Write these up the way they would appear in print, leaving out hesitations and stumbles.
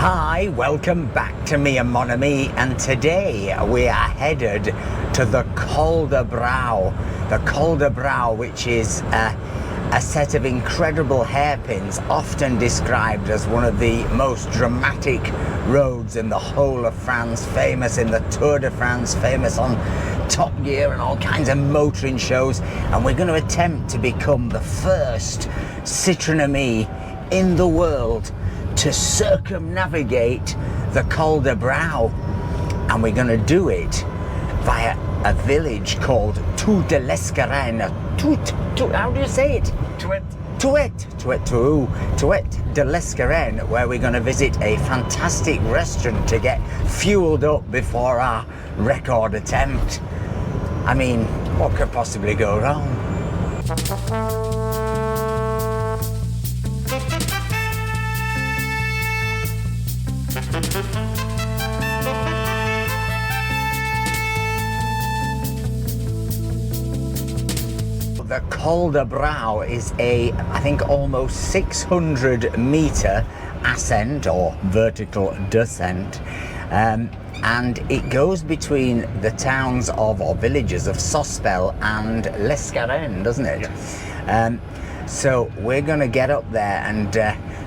Hi, welcome back to me and Mon Ami, and today we are headed to the Col De Braus. The Col De Braus, which is a set of incredible hairpins, often described as one of the most dramatic roads in the whole of France, famous in the Tour de France, famous on Top Gear and all kinds of motoring shows. And we're going to attempt to become the first Citroen Ami in the world to circumnavigate the Col De Braus, and we're going to do it via a village called Tout de l'Escarène. How do you say it? Tout de l'Escarène, where we're going to visit a fantastic restaurant to get fueled up before our record attempt. I mean, what could possibly go wrong? The Col De Braus is I think almost 600 metre ascent or vertical descent, and it goes between the towns or villages of Sospel and l'Escarène, doesn't it? Yes. So we're going to get up there and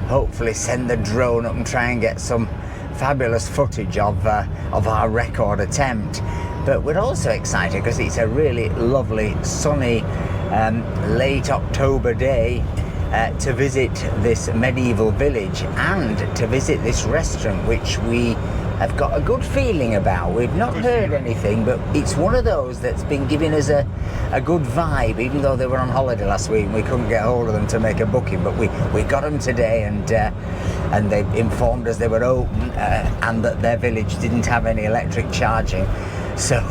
hopefully send the drone up and try and get some fabulous footage of our record attempt. But we're also excited because it's a really lovely sunny late October day to visit this medieval village and to visit this restaurant, which we have got a good feeling about. We've not heard anything, but it's one of those that's been giving us a good vibe, even though they were on holiday last week and we couldn't get hold of them to make a booking. But we got them today, and they informed us they were open and that their village didn't have any electric charging. So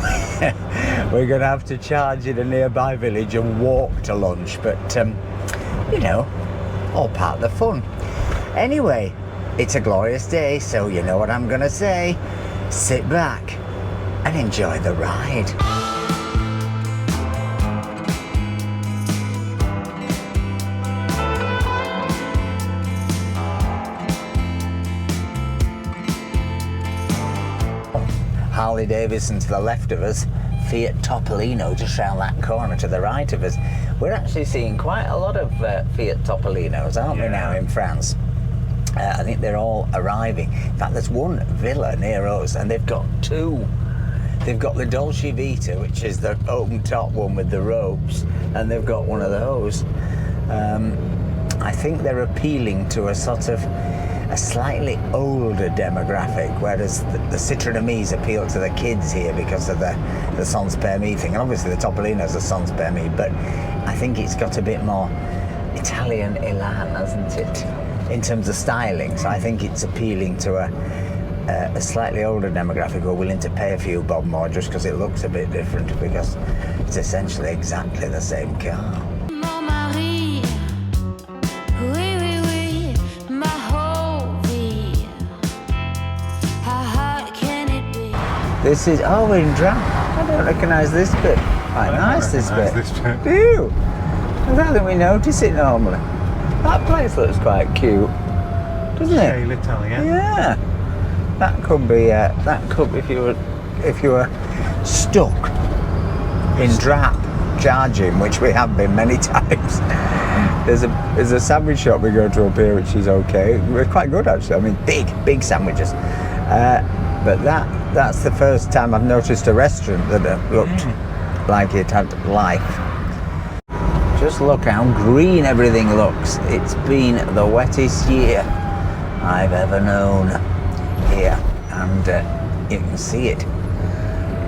we're going to have to charge in a nearby village and walk to lunch, but you know, all part of the fun. Anyway, it's a glorious day, so you know what I'm going to say. Sit back and enjoy the ride. Harley Davidson to the left of us, Fiat Topolino just round that corner to the right of us. We're actually seeing quite a lot of Fiat Topolinos, aren't we now in France? I think they're all arriving. In fact, there's one villa near us and they've got two. They've got the Dolce Vita, which is the open top one with the ropes, and they've got one of those. I think they're appealing to a sort of a slightly older demographic, whereas the Citroen Amis appeal to the kids here because of the sans permis thing, and obviously the Topolino's a sans permis, but I think it's got a bit more Italian elan, hasn't it, in terms of styling. So I think it's appealing to a slightly older demographic who are willing to pay a few bob more just because it looks a bit different, because it's essentially exactly the same car. This is, oh, we're in Dram. I don't recognise this bit. Quite nice, this bit. Do you? I don't think we notice it normally. That place looks quite cute, doesn't it? Shale Italian. Yeah. That could be if you were stuck in Drap charging, which we have been many times. There's a sandwich shop we go to up here, which is okay. We're quite good actually. I mean, big sandwiches. But that's the first time I've noticed a restaurant that looked like it had life. Just look how green everything looks. It's been the wettest year I've ever known here, and you can see it.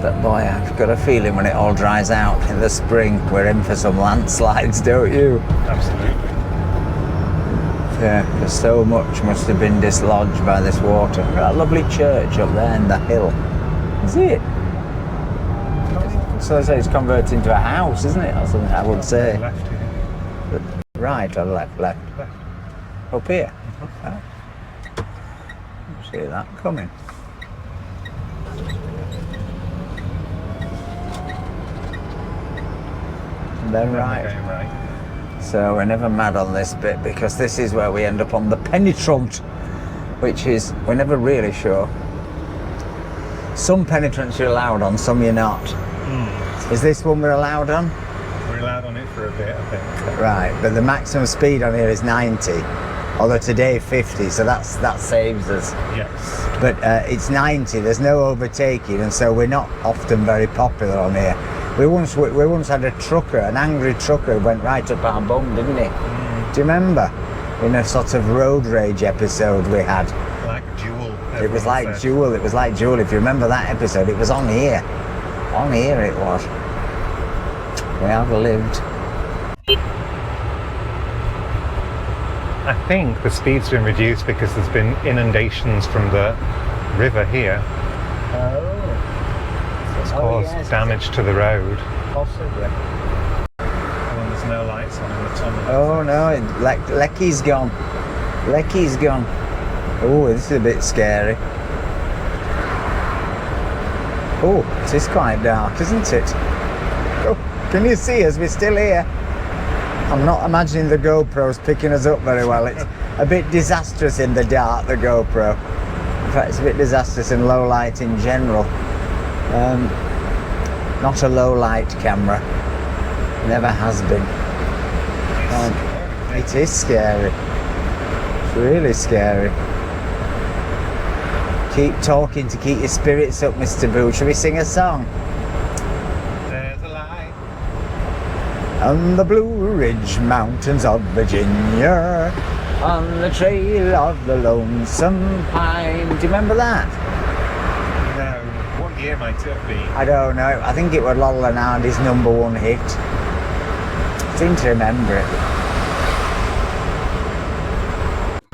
But boy, I've got a feeling when it all dries out in the spring, we're in for some landslides, don't you? Absolutely. Yeah, because so much must have been dislodged by this water. That lovely church up there in the hill. Is it? So I say it's converted into a house, isn't it? Or something, I would say. Left here. Right or left? Left. Up here? Oh. See that coming. And then right. So we're never mad on this bit because this is where we end up on the Penetrant, which is, we're never really sure. Some penetrants you're allowed on, some you're not. Is this one we're allowed on? We're allowed on it for a bit, I think. Right, but the maximum speed on here is 90, although today 50, so that saves us. Yes. But it's 90, there's no overtaking, and so we're not often very popular on here. We once had a trucker, an angry trucker, who went right up our bum, didn't he? Do you remember? In a sort of road rage episode we had. Like Jewel. It was like Jewel, it was like Jewel. If you remember that episode, it was on here. On here it was. We have lived. I think the speed's been reduced because there's been inundations from the river here. Oh. It's caused damage to the road. Possibly. And there's no lights on in the tunnel. Oh no, Lecky's gone. Lecky's gone. Oh, this is a bit scary. Oh, this is quite dark, isn't it? Oh, can you see us? We're still here. I'm not imagining the GoPro's picking us up very well. It's a bit disastrous in the dark, the GoPro. In fact, it's a bit disastrous in low light in general. Not a low light camera. Never has been. It is scary. It's really scary. Keep talking to keep your spirits up, Mr. Boo. Shall we sing a song? There's a light. On the Blue Ridge Mountains of Virginia, on the trail of the lonesome pine. Do you remember that? No. What year might it have been? I don't know. I think it was Laurel and Hardy's #1 hit. I seem to remember it.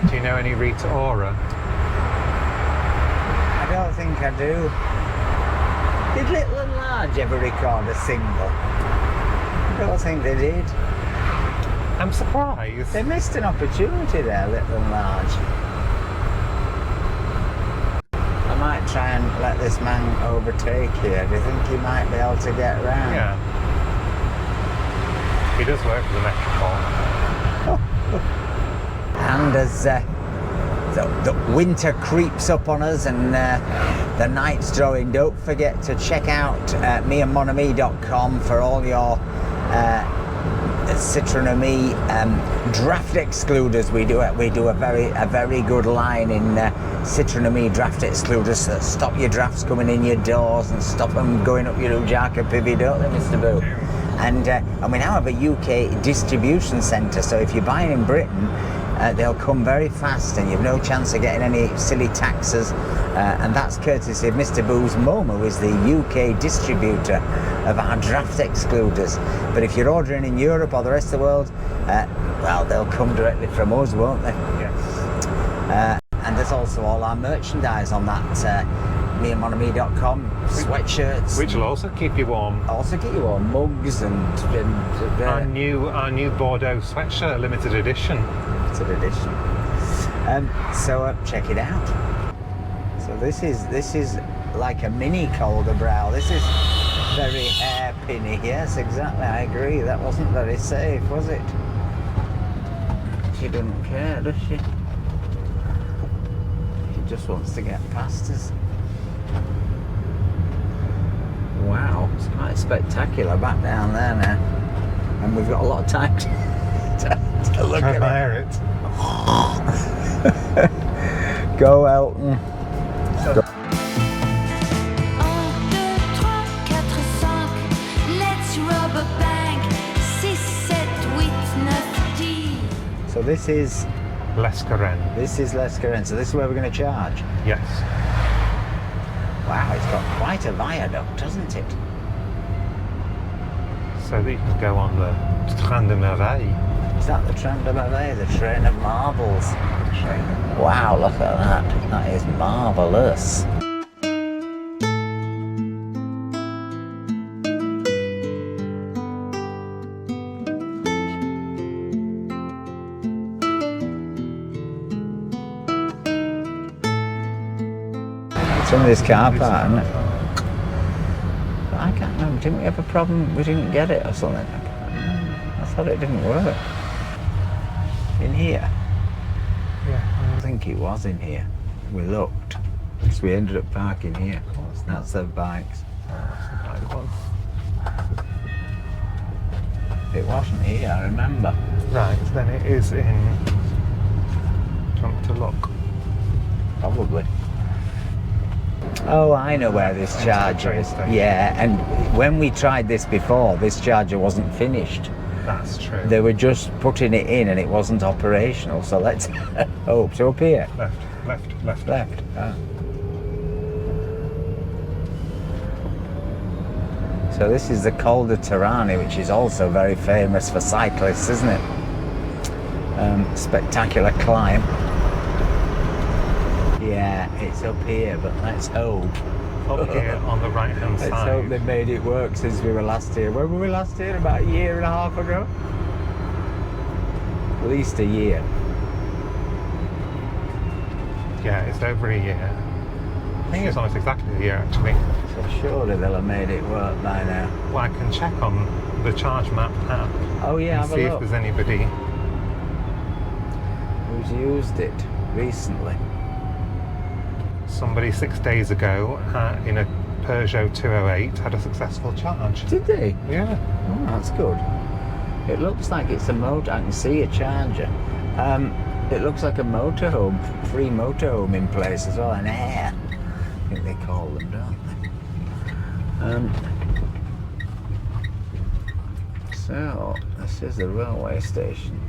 Do you know any Rita Ora? I don't think I do. Did Little and Large ever record a single? I don't think they did. I'm surprised. They missed an opportunity there, Little and Large. I might try and let this man overtake here. Do you think he might be able to get round? Yeah. He does work for the Metropole. And as the winter creeps up on us and the night's drawing, don't forget to check out meandmonami.com for all your Citroen and me draft excluders. We do a very good line in Citroen and me draft excluders that stop your drafts coming in your doors and stop them going up your Ujaka Pivy, don't they, Mr. Boo? And we now have a UK distribution centre, so if you're buying in Britain, they'll come very fast and you've no chance of getting any silly taxes, and that's courtesy of Mr. Boo's Mum, who is the UK distributor of our draft excluders. But if you're ordering in Europe or the rest of the world, well, they'll come directly from us, won't they? Yes. And there's also all our merchandise on that meandmonami.com, sweatshirts. Which will also keep you warm. Also get you warm, mugs and Our new Bordeaux sweatshirt, limited edition. edition. So check it out. So this is like a mini Col De Braus. This is very hairpinny. Yes, exactly. I agree. That wasn't very safe, was it? She doesn't care, does she? She just wants to get past us. Wow, it's quite spectacular back down there now, and we've got a lot of time to look at Admire it. Go Elton. Go. 1, 2, 3, 4, 5, let's rob a bank. 6, 7, 8, 9, 10. So this is Lescaren. Lescaren. So this is where we're going to charge. Yes. Wow, it's got quite a viaduct, hasn't it? So that you can go on the Train de Merveille. Is that the Train de Braus, the train of marvels? Wow, look at that. That is marvellous. It's in this car park, isn't it? But I can't remember. Didn't we have a problem? We didn't get it or something? I thought it didn't work. In here? Yeah. I think it was in here. We looked. So we ended up parking here. That's their bikes. Right one. It wasn't here, I remember. Right, then it is in. Do you want me to look? Probably. Oh, I know where this charger is. Station. Yeah, and when we tried this before, this charger wasn't finished. That's true. They were just putting it in and it wasn't operational, so let's hope. So up here. Left. Ah. So this is the Col De Braus, which is also very famous for cyclists, isn't it? Spectacular climb. Yeah, it's up here, but let's hope. Up here on the right hand Let's side. hope they made it work since we were last here. When were we last here? About a year and a half ago? At least a year. Yeah, it's over a year. I think it's almost exactly a year actually. So surely they'll have made it work by now. Well, I can check on the Charge Map app Oh yeah, and have see a if look. there's anybody. Who's used it recently? Somebody 6 days ago in a Peugeot 208 had a successful charge. Did they? Yeah. Oh, that's good. It looks like it's a motor. I can see a charger. It looks like a motorhome, free motorhome in place as well, an air. I think they call them, don't they? So, this is the railway station.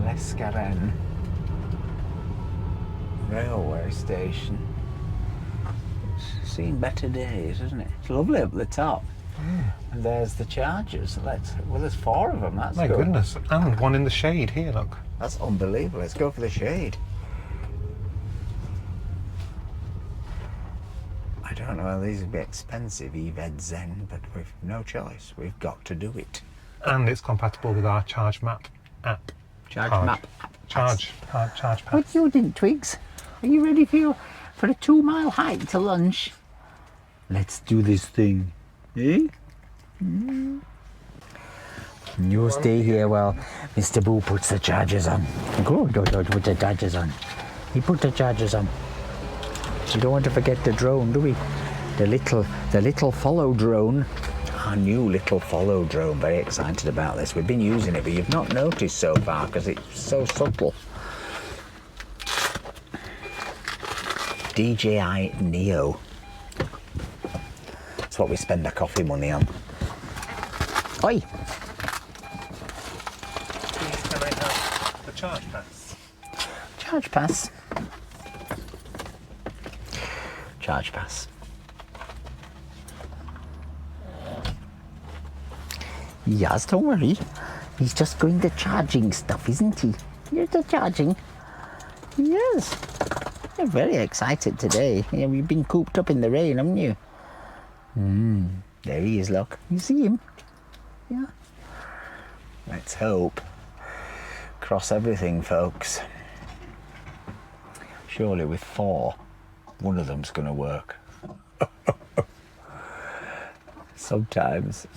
Lescaren railway station. It's seen better days, isn't it? It's lovely up the top. And there's the chargers. Well, there's 4 of them. That's My good. goodness. And one in the shade here, look. That's unbelievable. Let's go for the shade. I don't know. These would be expensive, EVED Zen, but we've no choice. We've got to do it. And it's compatible with our Charge Map app. Charge Card. map. Charge pass. What you doing, Twigs? Are you ready for a 2-mile hike to lunch? Let's do this thing. Eh? You stay here while Mr. Boo puts the chargers on. Good, put the chargers on. He put the chargers on. We don't want to forget the drone, do we? The little follow drone. Our new little follow drone. Very excited about this. We've been using it, but you've not noticed so far because it's so subtle. DJI Neo. That's what we spend our coffee money on. Oi! Please, can I have the Charge Pass? Charge pass. Charge pass. Yes, don't worry. He's just going to charging stuff, isn't he? You're just charging. Yes. You're very excited today. Yeah, you've been cooped up in the rain, haven't you? There he is, look. You see him? Yeah. Let's hope. Cross everything, folks. Surely with 4, one of them's going to work. Sometimes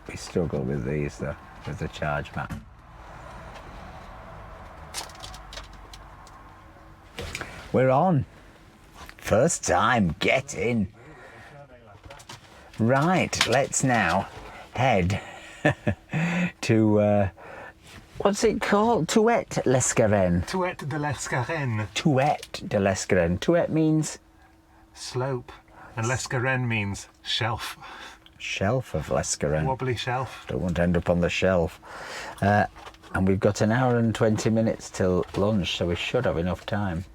we struggle with these, though, with the charge map. We're on. First time, get in. Right, let's now head to, what's it called? Touette Lescaren. Touette de l'Escarène. Touette de Lescaren. Touette means? Slope. And l'Escarène means shelf. Shelf of Lescaren. Wobbly shelf. Don't want to end up on the shelf. And we've got 1 hour and 20 minutes till lunch, so we should have enough time.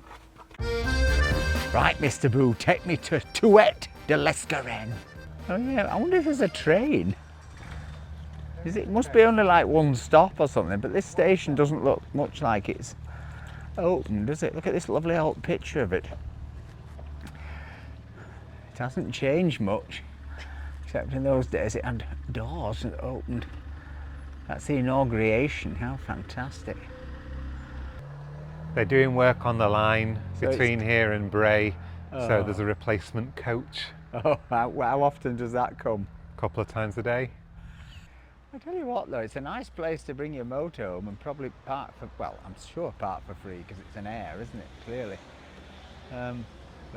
Right, Mr. Boo, take me to Touette de l'Escaren. Oh yeah, I wonder if there's a train. It must be only like 1 stop or something, but this station doesn't look much like it's open, does it? Look at this lovely old picture of it. It hasn't changed much, except in those days it had doors that opened. That's the inauguration. How fantastic. They're doing work on the line So between here and Bray, so there's a replacement coach Oh, how often does that come? a couple of times a day. I tell you what though, it's a nice place to bring your motor home and probably park for, well, I'm sure park for free because it's an Air, isn't it? Clearly.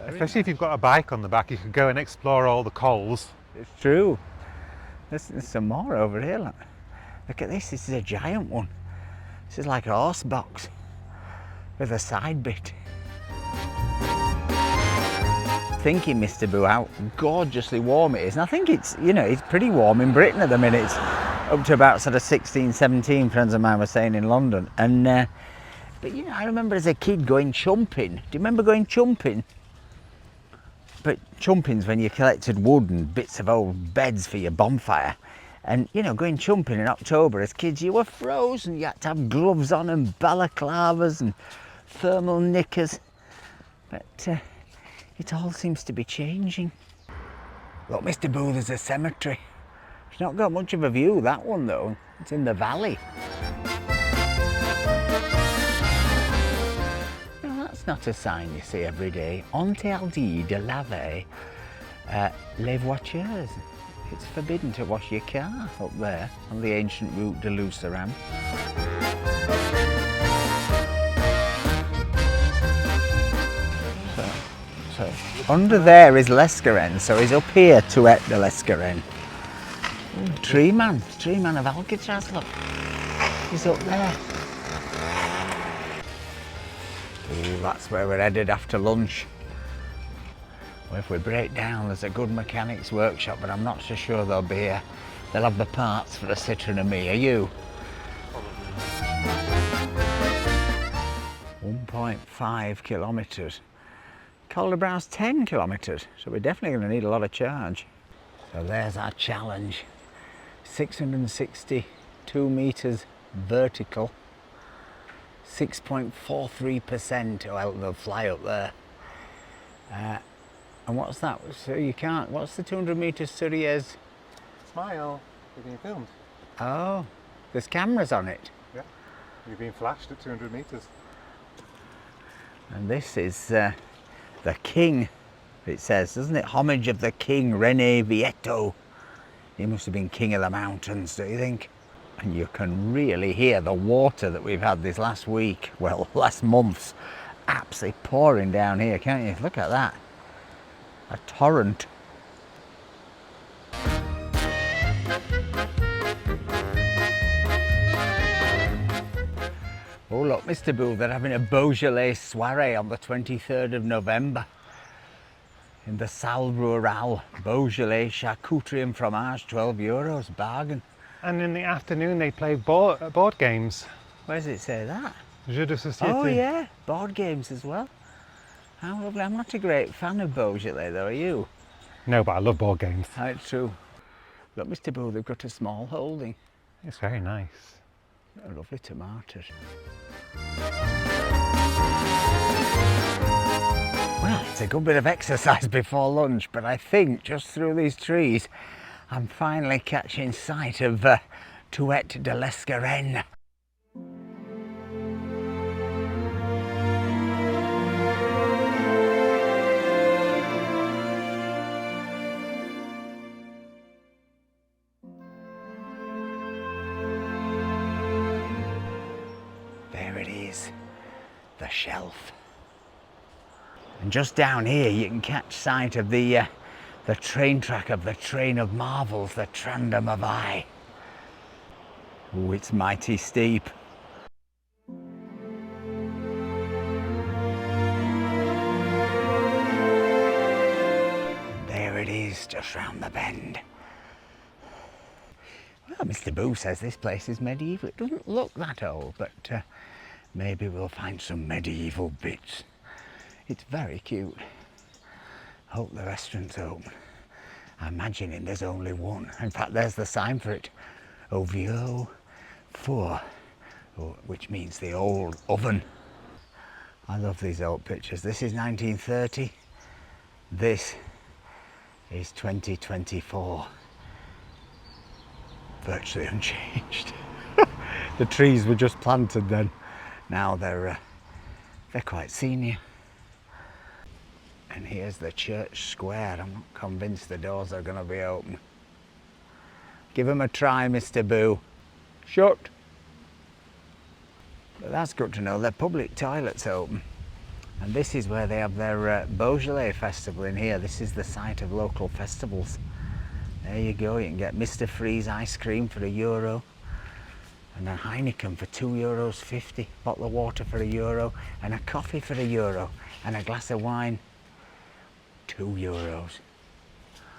Especially if you've got a bike on the back, you can go and explore all the cols. It's true. There's some more over here. Look at this. This is a giant one. This is like a horse box with a side bit. Thinking, Mr. Boo, how gorgeously warm it is. And I think it's, you know, it's pretty warm in Britain at the minute. It's up to about sort of 16, 17, friends of mine were saying in London. And, but you know, I remember as a kid going chumping. Do you remember going chumping? But chumping's when you collected wood and bits of old beds for your bonfire. And, you know, going chumping in October as kids, you were frozen. You had to have gloves on and balaclavas and thermal knickers. But it all seems to be changing. Look, Mr. Boo, there's a cemetery. It's not got much of a view, that one, though. It's in the valley. That's not a sign you see every day. Interdit de laver les voitures. It's forbidden to wash your car up there on the ancient route de Lucerne. So under there is Lescaren, so he's up here to et de Lescaren. Tree man of Alcatraz, look. He's up there. Ooh, that's where we're headed after lunch. Well, if we break down, there's a good mechanics workshop, but I'm not so sure they'll be here. They'll have the parts for a Citroen and me. Are you? 1.5 kilometres. Col De Braus 10 kilometres, so we're definitely going to need a lot of charge. So there's our challenge. 662 metres vertical. 6.43%, well, they'll fly up there. And what's that? So you can't, what's the 200 metres Suries? Smile, you're being filmed. Oh, there's cameras on it. Yeah, you're being flashed at 200 metres. And this is the king, it says, doesn't it? Homage of the king, René Vieto. He must have been king of the mountains, do you think? And you can really hear the water that we've had this last week, well, last month's absolutely pouring down here, can't you? Look at that. A torrent. Oh look, Mr. Boo, they're having a Beaujolais soirée on the 23rd of November in the Salle Rurale. Beaujolais charcuterie and fromage, €12, bargain. And in the afternoon they play board games. Where does it say that? Jeux de société. Oh yeah, board games as well. How lovely. I'm not a great fan of Beaujolais though, are you? No, but I love board games. That's true. Look, Mr. Boo, they've got a small holding. It's very nice. Lovely tomatoes. Well, it's a good bit of exercise before lunch, but I think just through these trees I'm finally catching sight of Tuet de Lescaren. There it is, the shelf. And just down here you can catch sight of the train track of the Train of Marvels, the Trandam of Eye. Oh, it's mighty steep. There it is, just round the bend. Well, Mr. Boo says this place is medieval. It doesn't look that old, but maybe we'll find some medieval bits. It's very cute. Hope the restaurant's open. I'm imagining there's only one. In fact, there's the sign for it. Ovio 4, which means the old oven. I love these old pictures. This is 1930. This is 2024. Virtually unchanged. The trees were just planted then. Now they're quite senior. And here's the church square. I'm not convinced the doors are going to be open. Give them a try, Mr. Boo. Shut. But that's good to know. Their public toilets open. And this is where they have their Beaujolais festival in here. This is the site of local festivals. There you go. You can get Mr. Freeze ice cream for €1. And a Heineken for €2.50. Bottle of water for €1. And a coffee for €1. And a glass of wine, €2.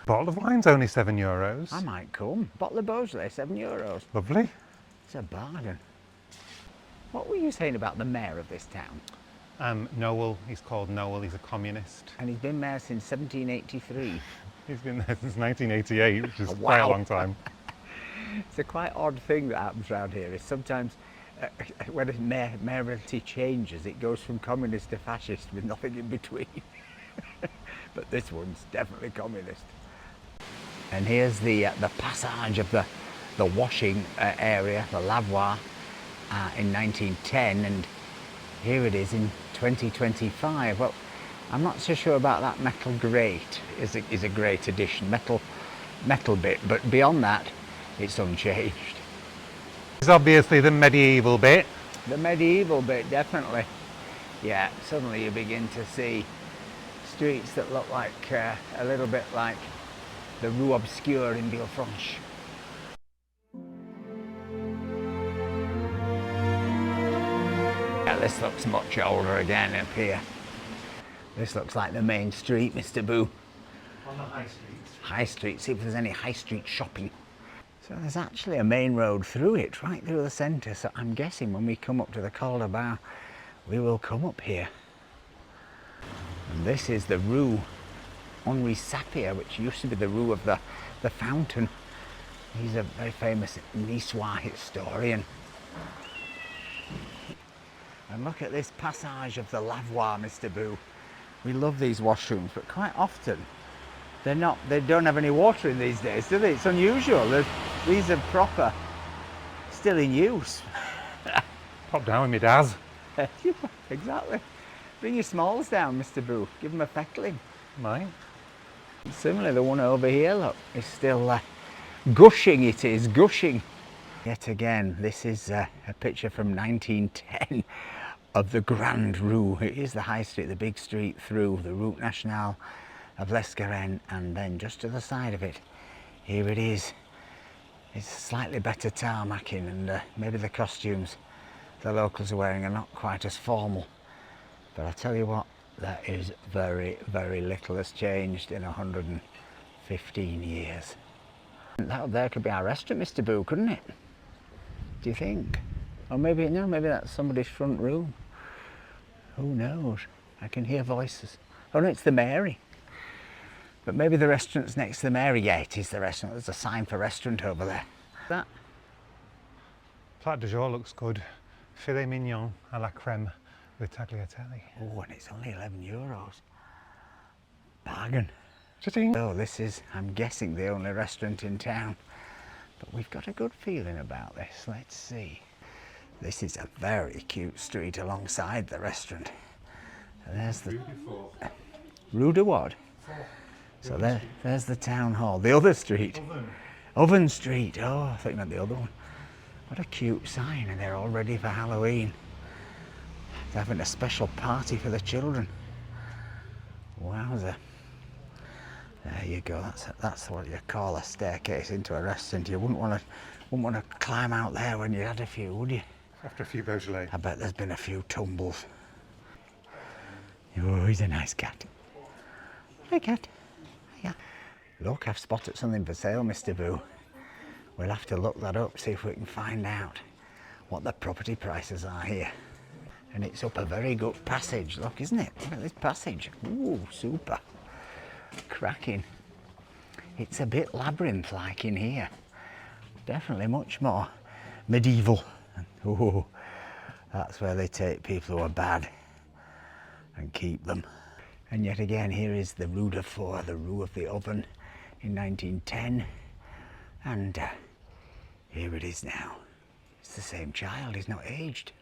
Bottle of wine's only €7. I might come. Bottle of Beaujolais, €7. Lovely. It's a bargain. What were you saying about the mayor of this town? Noel, he's called Noel, he's a communist. And he's been mayor since 1783. He's been there since 1988, which is Oh, quite a wow. long time. It's a quite odd thing that happens around here. Is sometimes when a mayoralty changes, it goes from communist to fascist with nothing in between. But this one's definitely communist. And here's the passage of the washing area, the lavoir, in 1910, and here it is in 2025. Well, I'm not so sure about that metal grate. Is a great addition, metal bit, but beyond that, it's unchanged. It's obviously the medieval bit. The medieval bit, definitely. Yeah, suddenly you begin to see streets that look like a little bit like the Rue Obscure in Villefranche. Yeah, this looks much older again up here. This looks like the main street, Mr. Boo. On the high street. High street, see if there's any high street shopping. So there's actually a main road through it, right through the centre, so I'm guessing when we come up to the Col De Braus, we will come up here. And this is the Rue Henri Sapir, which used to be the Rue of the Fountain. He's a very famous Niçois historian. And look at this passage of the lavoir, Mr. Boo. We love these washrooms, but quite often they don't have any water in these days, do they? It's unusual. These are proper, still in use. Pop down with me, Daz. Exactly. Bring your smalls down, Mr. Boo. Give them a feckling. Mine. Similarly, the one over here, look, is still gushing. It is gushing. Yet again, this is a picture from 1910 of the Grand Rue. It is the high street, the big street through the Route Nationale of L'Escarène, and then just to the side of it, here it is. It's slightly better tarmacking, and maybe the costumes the locals are wearing are not quite as formal. But I tell you what, that is very, very little has changed in 115 years. That up there could be our restaurant, Mr. Boo, couldn't it? Do you think? Or maybe, no, maybe that's somebody's front room. Who knows? I can hear voices. Oh no, it's the Mary. But maybe the restaurant's next to the Mary. Yeah, it is the restaurant. There's a sign for restaurant over there. That. Plat du jour looks good. Filet mignon à la crème with tagliatelle. Oh, and it's only €11. Bargain. Cha-ching. Oh, this is, I'm guessing, the only restaurant in town. But we've got a good feeling about this. Let's see. This is a very cute street alongside the restaurant. And there's the Rue de what? So there's the town hall. The other street. Oven Street. Oh, I thought you meant the other one. What a cute sign, and they're all ready for Halloween. They're having a special party for the children. Wowza. There you go. That's what you call a staircase into a restaurant. You wouldn't want to climb out there when you had a few, would you? After a few Beaujolais. I bet there's been a few tumbles. Oh, he's a nice cat. Hi, cat. Yeah. Look, I've spotted something for sale, Mr. Boo. We'll have to look that up, see if we can find out what the property prices are here. And it's up a very good passage, look, isn't it? Look at this passage. Ooh, super. Cracking. It's a bit labyrinth-like in here. Definitely much more medieval. Ooh, that's where they take people who are bad and keep them. And yet again, here is the Rue de Four, the Rue of the Oven in 1910. And here it is now. It's the same child, he's not aged.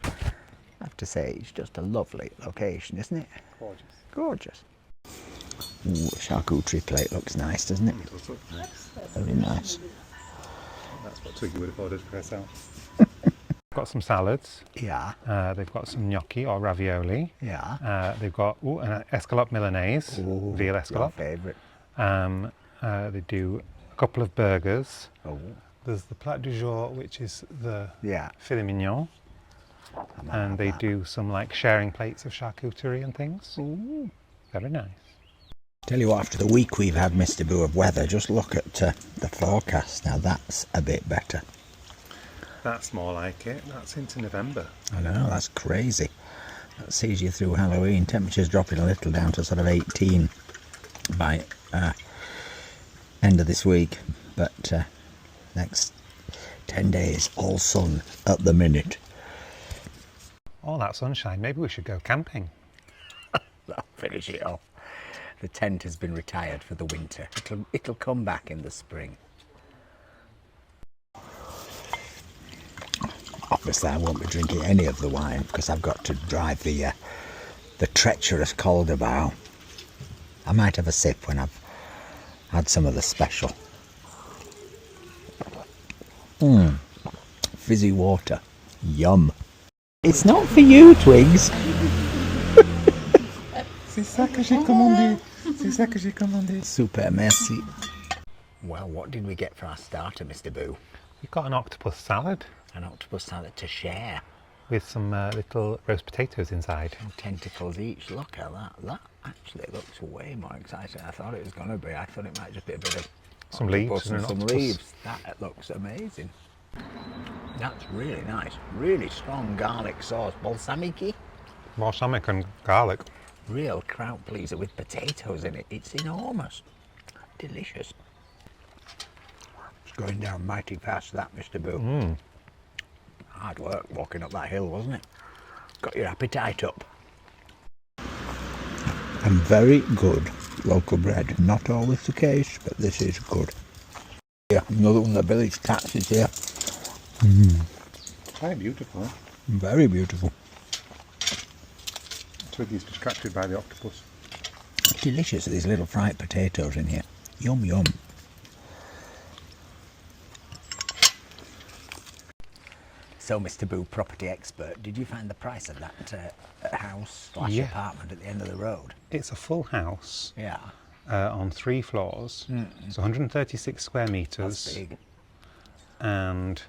I have to say, it's just a lovely location, isn't it? Gorgeous. Gorgeous. Ooh, charcuterie plate looks nice, doesn't it? It does look nice. Very nice. That's what Twiggy would have ordered for herself. Got some salads. Yeah, They've got some gnocchi or ravioli. yeah. They've got an escalope Milanese, Ooh, veal your escalope. favourite. They do a couple of burgers. Oh, There's the plat du jour, which is the yeah. filet mignon. I might And have they that. do some like sharing plates of charcuterie and things. Ooh. Very nice. Tell you what, after the week we've had, Mr. Boo, of weather, just look at the forecast. Now that's a bit better. That's more like it. That's into November. I know, that's crazy. That sees you through Halloween. Temperatures dropping a little down to sort of 18 by end of this week. But next 10 days, all sun at the minute. All that sunshine. Maybe we should go camping. That'll finish it off. The tent has been retired for the winter. It'll come back in the spring. Obviously, I won't be drinking any of the wine because I've got to drive the treacherous Col De Braus. I might have a sip when I've had some of the special. Fizzy water. Yum. It's not for you, Twigs. C'est ça que j'ai commandé. C'est ça que j'ai commandé. Super, merci. Well, what did we get for our starter, Mr. Boo? We've got an octopus salad An octopus salad to share. with some little roast potatoes inside. 10 tentacles each. Look at that. That actually looks way more exciting than I thought it was going to be. I thought it might just be a bit of Some octopus leaves and and an some octopus. leaves. That looks amazing. That's really nice. Really strong garlic sauce. Balsamic-y. Balsamic and garlic. Real crowd pleaser with potatoes in it. It's enormous. Delicious. It's going down mighty fast, that, Mr. Boo. Hard work walking up that hill, wasn't it? Got your appetite up. And very good local bread. Not always the case, but this is good. Yeah, another one of the village taxis here. Quite beautiful. Very beautiful. Twiggy's distracted by the octopus. Delicious, these little fried potatoes in here. Yum, yum. So, Mr. Boo, property expert, did you find the price of that house / Yeah. apartment at the end of the road? It's a full house Yeah, on 3 floors. It's 136 square meters. that's big. And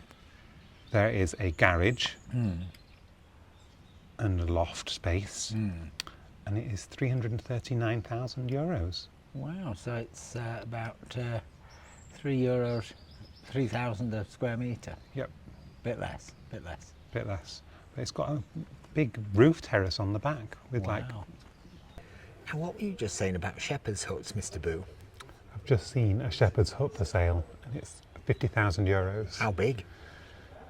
there is a garage and a loft space, and it is €339,000. Wow, so it's about €3, 3,000 a square metre. Yep, Bit less, bit less. bit less. But it's got a big roof terrace on the back with like. Wow. And what were you just saying about shepherd's huts, Mr. Boo? I've just seen a shepherd's hut for sale, and it's €50,000. How big?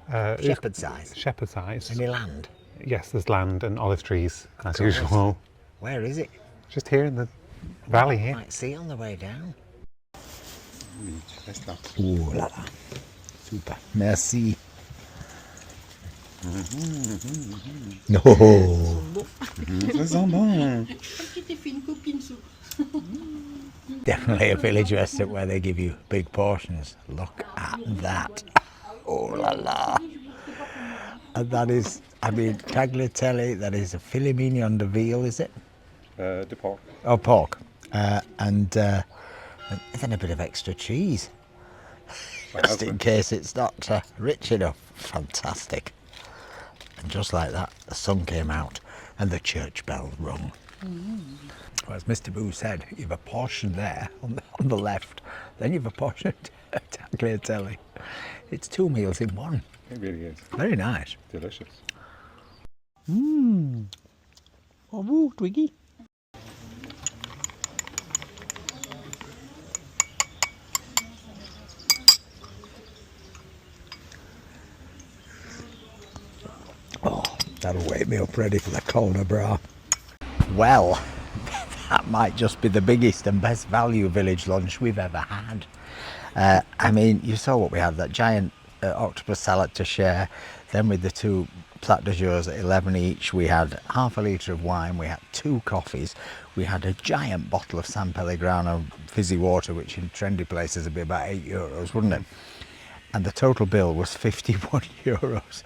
It's Shepherd size? shepherd size. Any land? Yes, there's land and olive trees as course. usual. Where is it? Just here in the valley here. Might see on the way down. Let's not. Ooh la la. Super. Merci. No. T'es fait une copine sous. Definitely a village restaurant where they give you big portions. Look at that. Oh la la. And that is, I mean, tagliatelle, that is a filet mignon de veal, is it? The pork. Oh, pork. And then a bit of extra cheese. Just in case it's not rich enough. Fantastic. And just like that, the sun came out and the church bell rung. Well, as Mr. Boo said, you've a portion there on the left, then you've a portion of tagliatelle. It's 2 meals in one. It really is. Very nice. Delicious. Oh, Twiggy. Oh, that'll wake me up ready for the Col De Braus. Well, that might just be the biggest and best value village lunch we've ever had. I mean, you saw what we had, that giant octopus salad to share, then with the 2 plat de jours at 11 each. We had half a litre of wine, we had 2 coffees, we had a giant bottle of San Pellegrino fizzy water, which in trendy places would be about €8, wouldn't it? And the total bill was €51.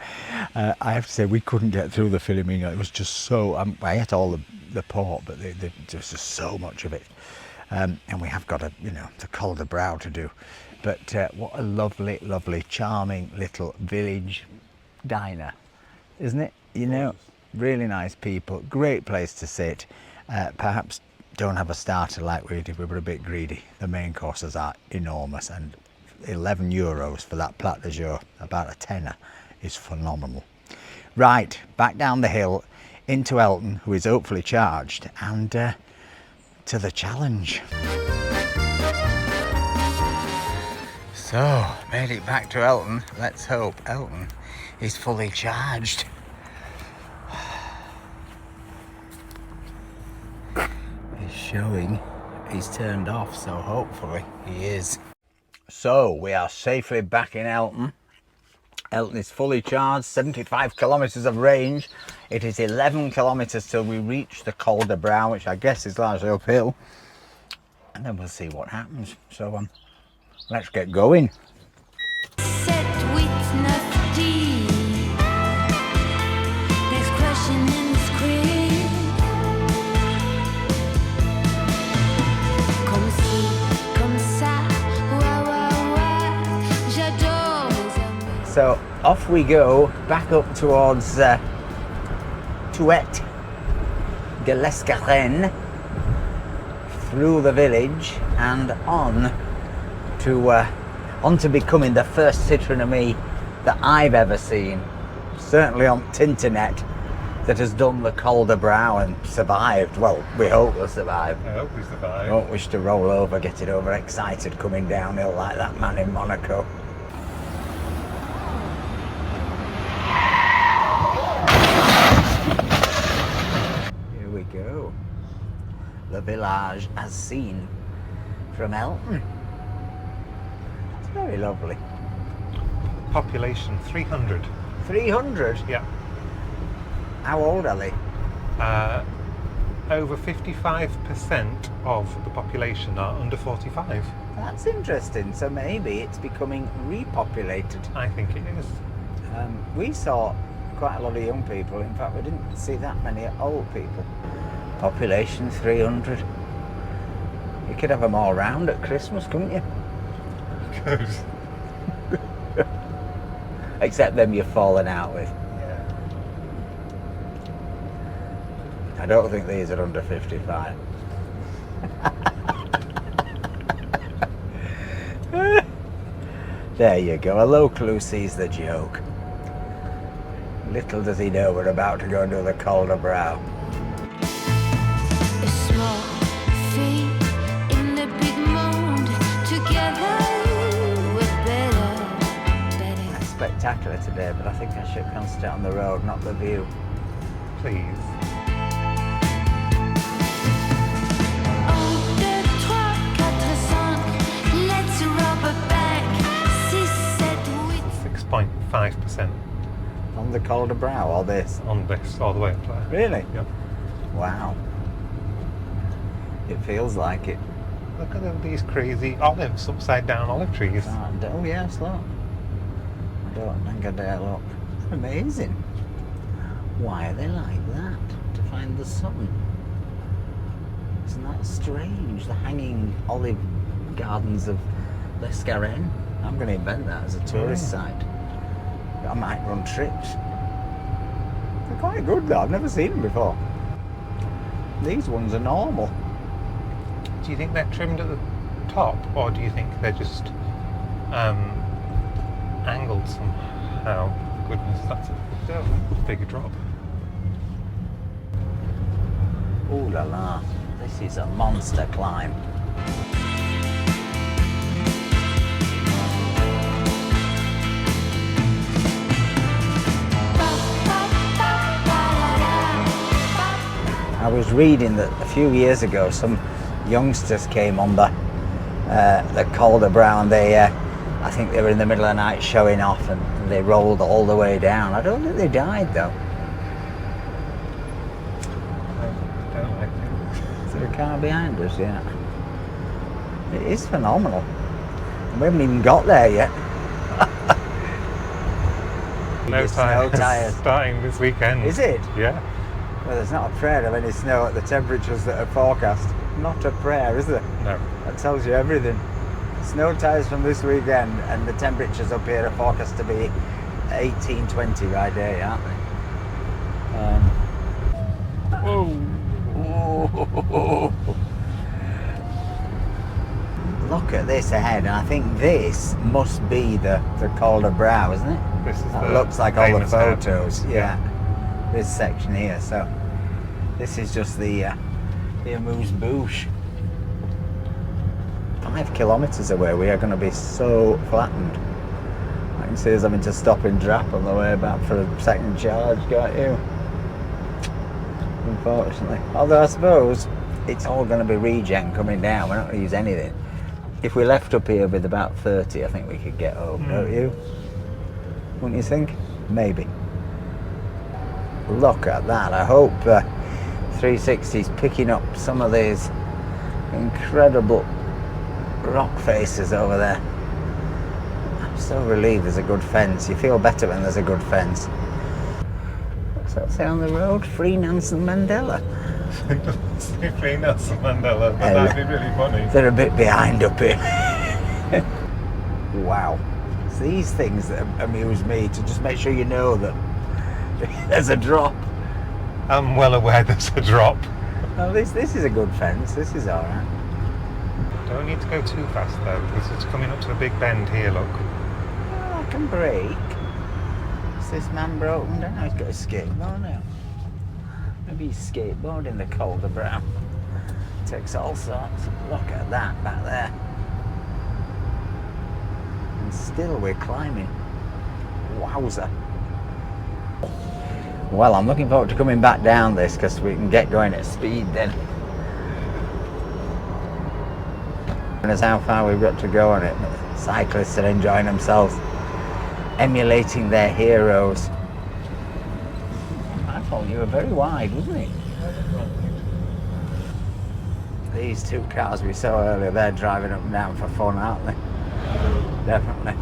I have to say, we couldn't get through the filet mignon. It was just so, I ate all the pork, but there was just so much of it. And we have got the Col De Braus to do. But what a lovely, lovely, charming little village diner, isn't it? You know, really nice people, great place to sit. Perhaps don't have a starter like we did, we were a bit greedy. The main courses are enormous, and €11 for that plat de jour, about a tenner, is phenomenal. Right, back down the hill into Elton, who is hopefully charged, and to the challenge. So, made it back to Elton. Let's hope Elton is fully charged. He's showing he's turned off, so hopefully he is. So we are safely back in Elton. Elton is fully charged, 75 kilometres of range. It is 11 kilometres till we reach the Col De Braus, which I guess is largely uphill. And then we'll see what happens. So let's get going. 7, 8, 9, 10. There's crashing in the screen. Comme ci, comme ça. Ouah, ouah, ouah. J'adore mes amis. So off we go, back up towards Touette de l'Escarène, through the village and on to becoming the first Citroen me that I've ever seen, certainly on Tinternet, that has done the Col De Braus and survived. Well, we hope we'll survive. I hope we survive. Don't wish to roll over, get it overexcited coming downhill like that man in Monaco. Here we go. The village as seen from Elton. It's very lovely. Population 300. 300? Yeah. How old are they? Over 55% of the population are under 45. That's interesting. So maybe it's becoming repopulated. I think it is. We saw quite a lot of young people. In fact, we didn't see that many old people. Population 300. You could have them all round at Christmas, couldn't you? Good. Except them you've fallen out with. Yeah. I don't think these are under 55. There you go, a local who sees the joke. Little does he know we're about to go and do the Col De Braus. A small feat in the big monde. Together we're better. That's spectacular today, but I think I should concentrate on the road, not the view. Please. 1, 2, 3, 4, 5. Let's rob a bank. 6, 7, 8. 6.5% On the Col De Braus, all this? on this, all the way up there. Really? Yep. Wow. It feels like it. Look at all these crazy olives, upside down olive trees. Oh yes, look. I don't think I dare look. They're amazing. Why are they like that? To find the sun. Isn't that strange? The hanging olive gardens of l'Escarène. I'm going to invent that as a tourist site. I might run trips. They're quite good though. I've never seen them before. These ones are normal. Do you think they're trimmed at the top, or do you think they're just angled somehow? Goodness, that's a big drop. Ooh la la. This is a monster climb. I was reading that a few years ago some youngsters came on the Col De Braus and they I think they were in the middle of the night showing off and they rolled all the way down. I don't think they died though. I don't like it. Is there a car behind us? Yeah. It is phenomenal. We haven't even got there yet. No It's snow tyres tyres. starting this weekend. Is it? Yeah. Well, there's not a prayer of any snow at the temperatures that are forecast. Not a prayer, is there? No. That tells you everything. Snow tyres from this weekend, and the temperatures up here are forecast to be 18, 20 by day, aren't they? Whoa. Look at this ahead, and I think this must be the Col De Braus, isn't it? This is That the looks like all the famous photos. hairpins. Yeah. This section here. So this is just the amuse bouche. 5 kilometres away, we are going to be so flattened. I can see us having to stop in Drap on the way back for a second charge, can't you? Unfortunately. Although I suppose it's all going to be regen coming down. We're not going to use anything. If we left up here with about 30, I think we could get home, don't you? Wouldn't you think? Maybe. Look at that. I hope 360's picking up some of these incredible rock faces over there. I'm so relieved there's a good fence. You feel better when there's a good fence. What's that say on the road? Free Nelson Mandela. Free Nelson Mandela, but that'd be really funny. They're a bit behind up here. Wow. It's these things that amuse me, to just make sure you know that there's a drop. I'm well aware there's a drop. Well, this is a good fence. This is all right. Don't need to go too fast though, because it's coming up to a big bend here, look. Well, I can brake. Is this man broken down? He's got a skateboard now. Maybe he's skateboarding the Col De Braus. Takes all sorts. Look at that back there. And still we're climbing. Wowzer. Well, I'm looking forward to coming back down this, because we can get going at speed then. And that's how far we've got to go on it. Cyclists are enjoying themselves, emulating their heroes. I thought you were very wide, wasn't it? These two cars we saw earlier, they're driving up and down for fun, aren't they? Definitely.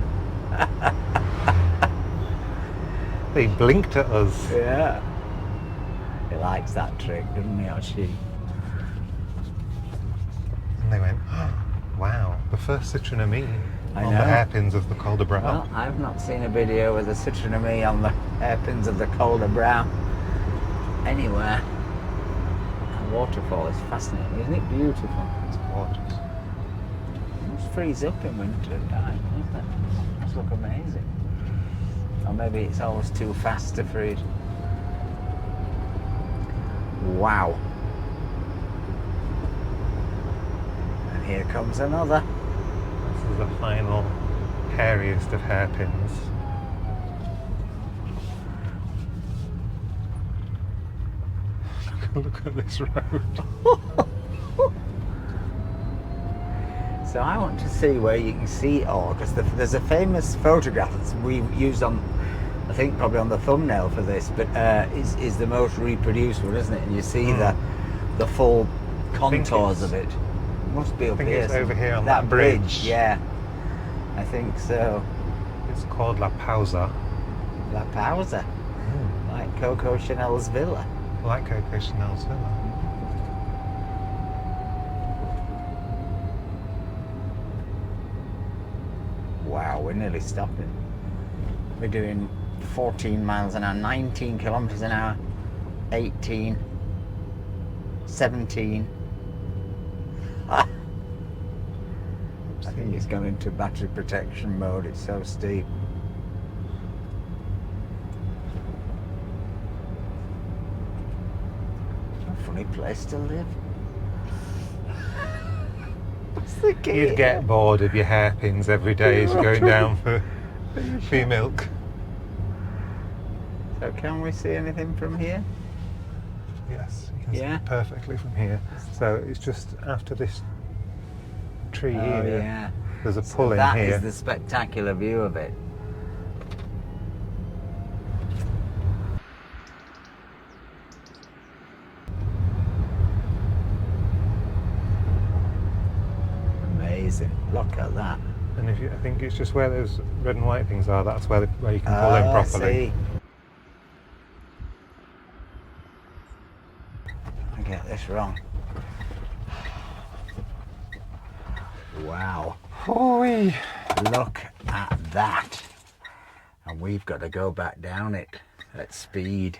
They blinked at us. Yeah. He likes that trick, doesn't he, or she? And they went, oh, wow, the first Citroen Me I on know. the hairpins of the Col De Braus. Well, I've not seen a video with a Citroen Me on the hairpins of the Col De Braus anywhere. The waterfall is fascinating, isn't it? Beautiful. It's gorgeous. It must freeze up in winter time, doesn't it? It must look amazing. Or maybe it's always too fast to freeze. Wow. And here comes another. This is the final hairiest of hairpins. Look at this road. So I want to see where you can see it all, because there's a famous photograph that we used on, I think probably on the thumbnail for this, but is the most reproduced one, isn't it? And you see the full contours of it. It must be up I think here. it's over here on that that bridge. Yeah, I think so. It's called La Pausa. La Pausa, like Coco Chanel's villa. Like Coco Chanel's villa. Wow, we're nearly stopping. We're doing 14 miles an hour, 19 kilometers an hour, 18, 17. I think it's gone into battery protection mode, it's so steep. A funny place to live. What's the key? You'd get bored of your hairpins every day as you're going down for your milk. So can we see anything from here? Yes, you can Yeah. see it perfectly from here. So it's just after this tree Oh here. yeah. There's a So pull in that here. is the spectacular view of it. amazing. Look at that. And if you, I think it's just where those red and white things are, that's where you can pull in I properly. see. I get this wrong. Wow. Hoi. Look at that. And we've got to go back down it at speed.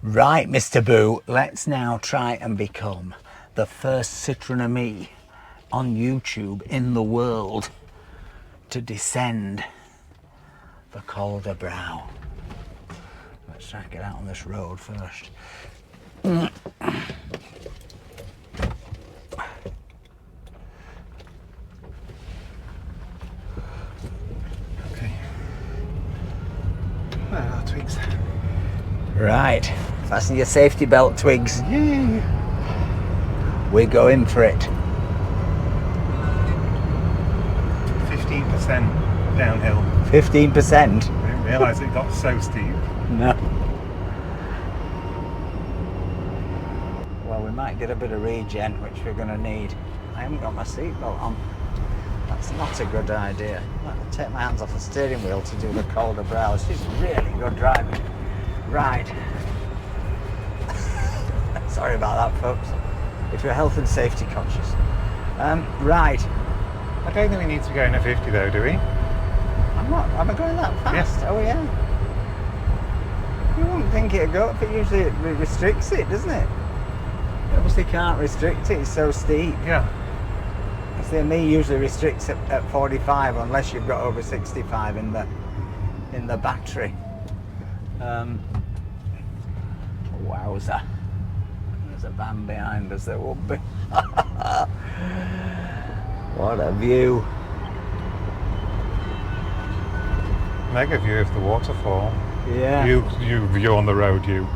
Right, Mr. Boo, let's now try and become the first Citroen Me on YouTube in the world to descend the Col De Braus. Let's try and get out on this road first. Okay. Where are our twigs? Right, fasten your safety belt, Twigs. Yay! We're going for it. 15% downhill. 15%. I didn't realise it got so steep. No. Well, we might get a bit of regen, which we're going to need. I haven't got my seatbelt on. That's not a good idea. I'll take my hands off the steering wheel to do the Col De Braus. She's really good driving. Right. Sorry about that, folks. If you're health and safety conscious. Right. I don't think we need to go in a 50 though, do we? I'm not. Am I going that fast? Yes. Oh yeah. You wouldn't think it'd go up, but usually it restricts it, doesn't it? You obviously can't restrict it. It's so steep. Yeah. See, me usually restricts at 45 unless you've got over 65 in the battery. Wowza. There's a van behind us, there won't be. What a view. Mega view of the waterfall. Yeah. You on the road, you.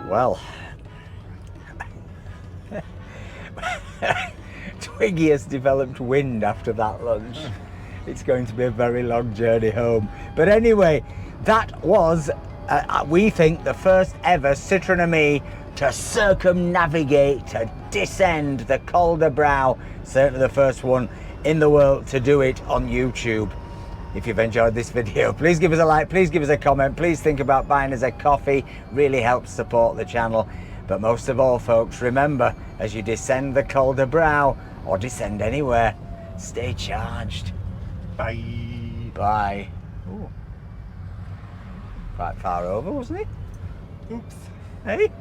Well, Twiggy has developed wind after that lunch. It's going to be a very long journey home. But anyway, that was, we think, the first ever Citroen Me to circumnavigate, to descend the Col De Braus. Certainly the first one in the world to do it on YouTube. If you've enjoyed this video, please give us a like, please give us a comment, please think about buying us a coffee. Really helps support the channel. But most of all, folks, remember, as you descend the Col De Braus, or descend anywhere, stay charged. Bye. Bye. Ooh. Quite far over, wasn't it? Oops. Hey?